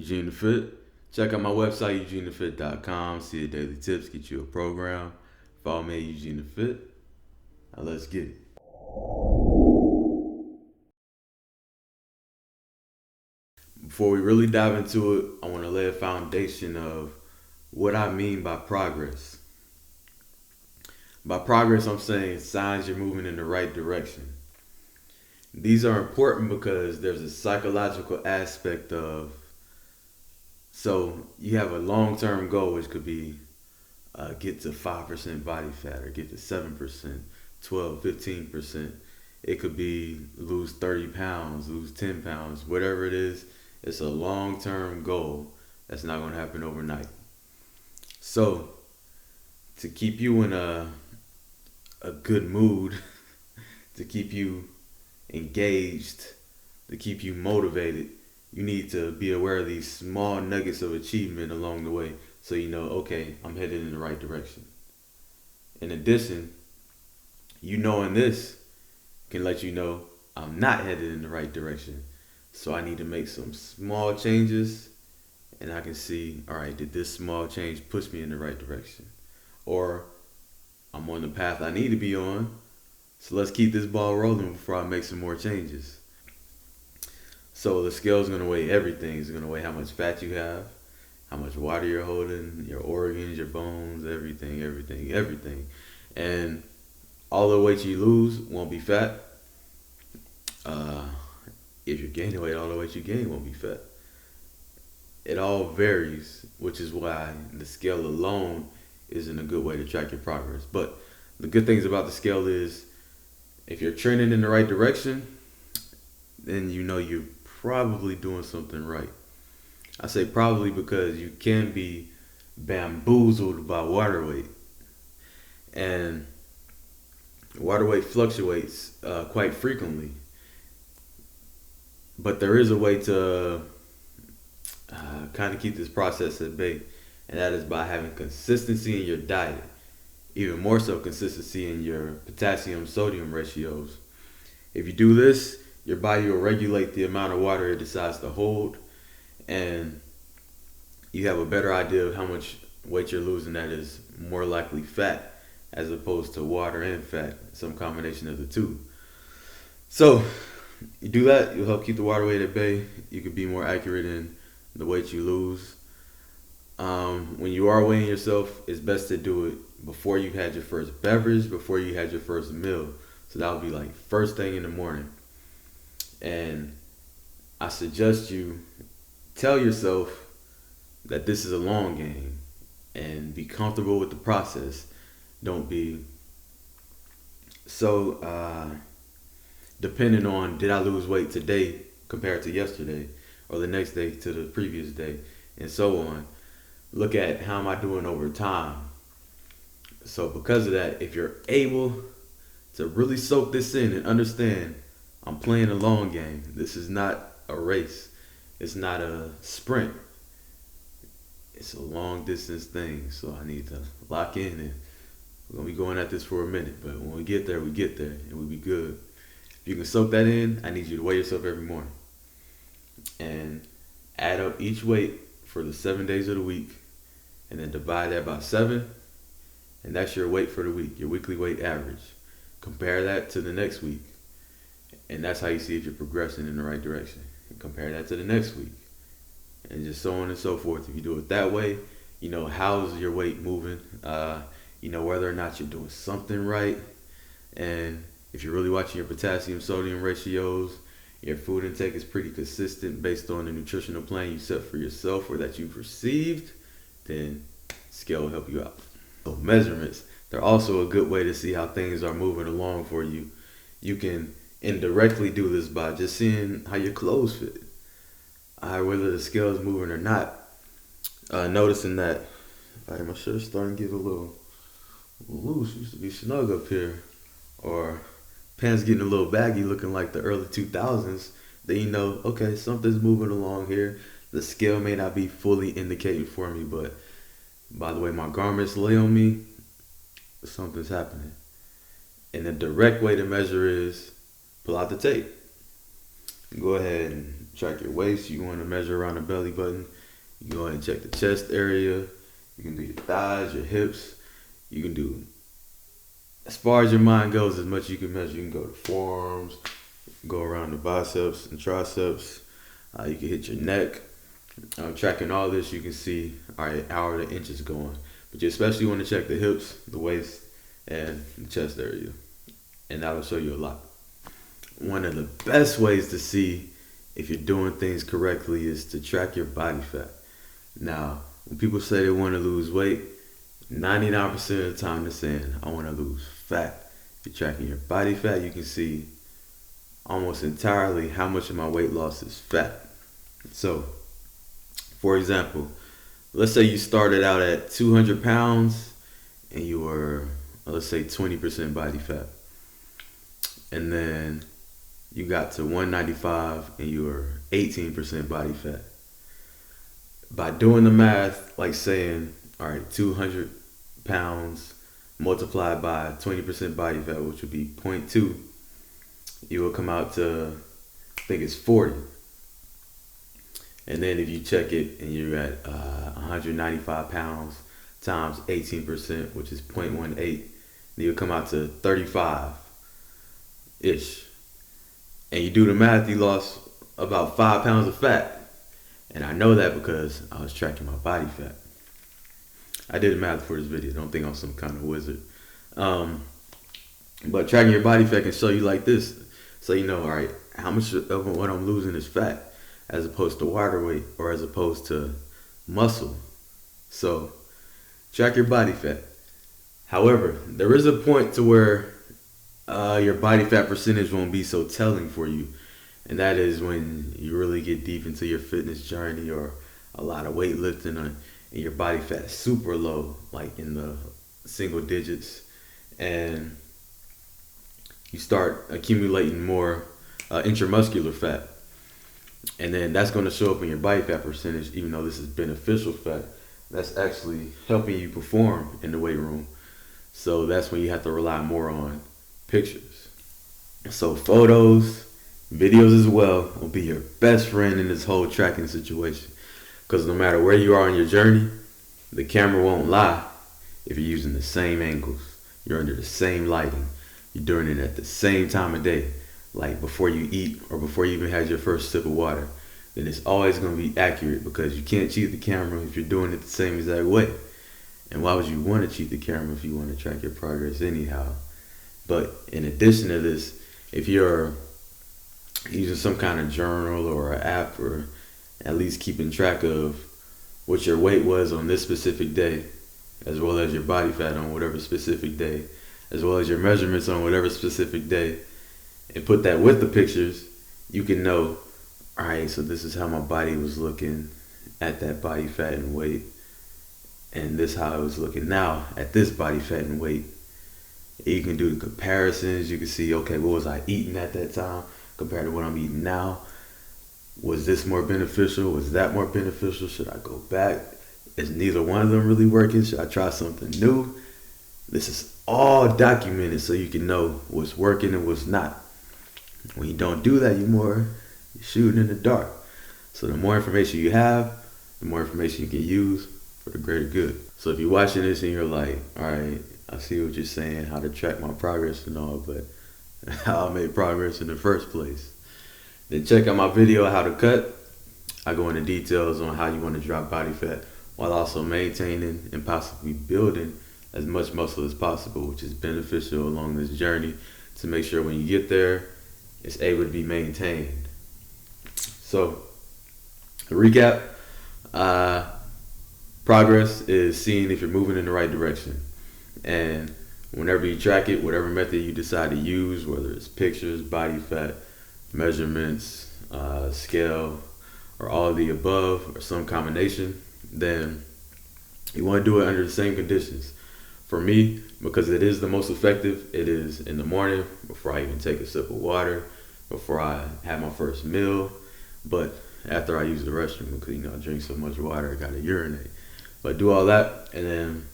Eugene the Fit. Check out my website, eugenethefit.com. See the daily tips, get you a program. Follow me at Eugene the Fit. Now let's get it. Before we really dive into it, I want to lay a foundation of what I mean by progress. By progress, I'm saying signs you're moving in the right direction. These are important because there's a psychological aspect of, so you have a long-term goal, which could be get to 5% body fat or get to 7%, 12, 15%. It could be lose 30 pounds, lose 10 pounds, whatever it is. It's a long-term goal that's not going to happen overnight. So to keep you in a good mood, to keep you engaged, to keep you motivated, you need to be aware of these small nuggets of achievement along the way so you know, okay, I'm headed in the right direction. In addition, you knowing this can let you know I'm not headed in the right direction. So I need to make some small changes and I can see, all right, did this small change push me in the right direction? Or I'm on the path I need to be on. So let's keep this ball rolling before I make some more changes. So the scale is going to weigh everything. It's going to weigh how much fat you have, how much water you're holding, your organs, your bones, everything. And all the weight you lose won't be fat. If you're gaining weight, all the weight you gain won't be fat. It all varies, which is why the scale alone isn't a good way to track your progress. But the good things about the scale is if you're trending in the right direction, then you know you're probably doing something right. I say probably because you can be bamboozled by water weight. And water weight fluctuates quite frequently. But there is a way to kind of keep this process at bay, and that is by having consistency in your diet, even more so consistency in your potassium-sodium ratios. If you do this, your body will regulate the amount of water it decides to hold, and you have a better idea of how much weight you're losing that is more likely fat as opposed to water and fat, some combination of the two. So you do that, you'll help keep the water weight at bay. You can be more accurate in the weight you lose. When you are weighing yourself, it's best to do it before you had your first beverage, before you had your first meal. So that would be like first thing in the morning. And I suggest you tell yourself that this is a long game and be comfortable with the process. Don't be so dependent on did I lose weight today compared to yesterday or the next day to the previous day and so on. Look at how am I doing over time. So because of that, if you're able to really soak this in and understand I'm playing a long game. This is not a race. It's not a sprint. It's a long distance thing. So I need to lock in and we're going to be going at this for a minute. But when we get there and we'll be good. If you can soak that in, I need you to weigh yourself every morning. And add up each weight for the 7 days of the week. And then divide that by 7. And that's your weight for the week, your weekly weight average. Compare that to the next week. And that's how you see if you're progressing in the right direction. And compare that to the next week. And just so on and so forth. If you do it that way, you know how's your weight moving. You know whether or not you're doing something right. And if you're really watching your potassium-sodium ratios, your food intake is pretty consistent based on the nutritional plan you set for yourself or that you've received, then scale will help you out. So measurements, they're also a good way to see how things are moving along for you. You can indirectly do this by just seeing how your clothes fit. Whether the scale is moving or not. Noticing that my shirt's starting to get a little loose. Used to be snug up here. Or pants getting a little baggy looking like the early 2000s. Then you know, okay, something's moving along here. The scale may not be fully indicating for me, but by the way my garments lay on me, something's happening. And the direct way to measure is pull out the tape. Go ahead and track your waist, you want to measure around the belly button, you go ahead and check the chest area. You can do your thighs, your hips. You can do, as far as your mind goes, as much as you can measure. You can go to forearms, go around the biceps and triceps. You can hit your neck. Tracking all this, you can see, all right, how are the inches going. But you especially want to check the hips, the waist, and the chest area. And that'll show you a lot. One of the best ways to see if you're doing things correctly is to track your body fat. Now, when people say they want to lose weight, 99% of the time they're saying, I want to lose fat. If you're tracking your body fat, you can see almost entirely how much of my weight loss is fat. So, for example, let's say you started out at 200 pounds and you were, let's say, 20% body fat. And then you got to 195 and you were 18% body fat. By doing the math, like saying, all right, 200 pounds multiplied by 20% body fat, which would be 0.2, you will come out to, I think it's 40. And then if you check it and you're at 195 pounds times 18%, which is 0.18, then you'll come out to 35-ish. And you do the math, you lost about 5 pounds of fat. And I know that because I was tracking my body fat. I did the math for this video. Don't think I'm some kind of wizard. But tracking your body fat can show you like this. So you know, all right, how much of what I'm losing is fat as opposed to water weight or as opposed to muscle. So track your body fat. However, there is a point to where your body fat percentage won't be so telling for you. And that is when you really get deep into your fitness journey or a lot of weightlifting and your body fat is super low, like in the single digits. And you start accumulating more intramuscular fat. And then that's going to show up in your body fat percentage, even though this is beneficial fat. That's actually helping you perform in the weight room. So that's when you have to rely more on pictures. So photos, videos as well will be your best friend in this whole tracking situation. Because no matter where you are on your journey, the camera won't lie if you're using the same angles. You're under the same lighting. You're doing it at the same time of day. Like before you eat or before you even had your first sip of water. Then it's always going to be accurate because you can't cheat the camera if you're doing it the same exact way. And why would you want to cheat the camera if you want to track your progress anyhow? But in addition to this, if you're using some kind of journal or an app or at least keeping track of what your weight was on this specific day, as well as your body fat on whatever specific day, as well as your measurements on whatever specific day, and put that with the pictures, you can know, all right, so this is how my body was looking at that body fat and weight, and this how it was looking now at this body fat and weight. You can do the comparisons. You can see, okay, what was I eating at that time compared to what I'm eating now? Was this more beneficial? Was that more beneficial? Should I go back? Is neither one of them really working? Should I try something new? This is all documented so you can know what's working and what's not. When you don't do that, you're shooting in the dark. So the more information you have, the more information you can use for the greater good. So if you're watching this and you're like, all right, I see what you're saying, how to track my progress and all, but how I made progress in the first place, then check out my video, How to Cut. I go into details on how you want to drop body fat while also maintaining and possibly building as much muscle as possible, which is beneficial along this journey to make sure when you get there, it's able to be maintained. So, to recap, progress is seeing if you're moving in the right direction. And whenever you track it, whatever method you decide to use, whether it's pictures, body fat, measurements, scale, or all of the above, or some combination, then you want to do it under the same conditions. For me, because it is the most effective, it is in the morning, before I even take a sip of water, before I have my first meal, but after I use the restroom, because I drink so much water, I gotta urinate. But do all that, and then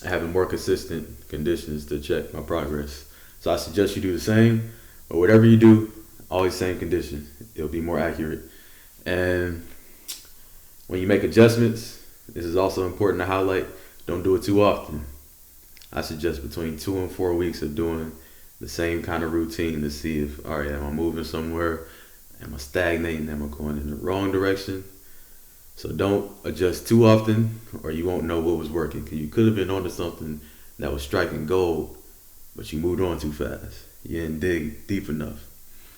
having more consistent conditions to check my progress. So I suggest you do the same, but whatever you do, always same condition. It'll be more accurate. And when you make adjustments, this is also important to highlight. Don't do it too often. I suggest between 2 and 4 weeks of doing the same kind of routine to see if, all right, am I moving somewhere? Am I stagnating? Am I going in the wrong direction? So don't adjust too often or you won't know what was working. Because you could have been onto something that was striking gold, but you moved on too fast. You didn't dig deep enough.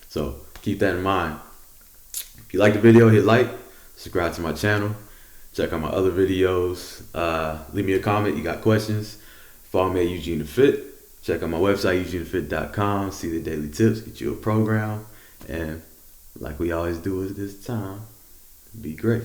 So keep that in mind. If you like the video, hit like, subscribe to my channel, check out my other videos, leave me a comment, you got questions, follow me at Eugene the Fit, check out my website, eugenefit.com, see the daily tips, get you a program, and like we always do at this time, be great.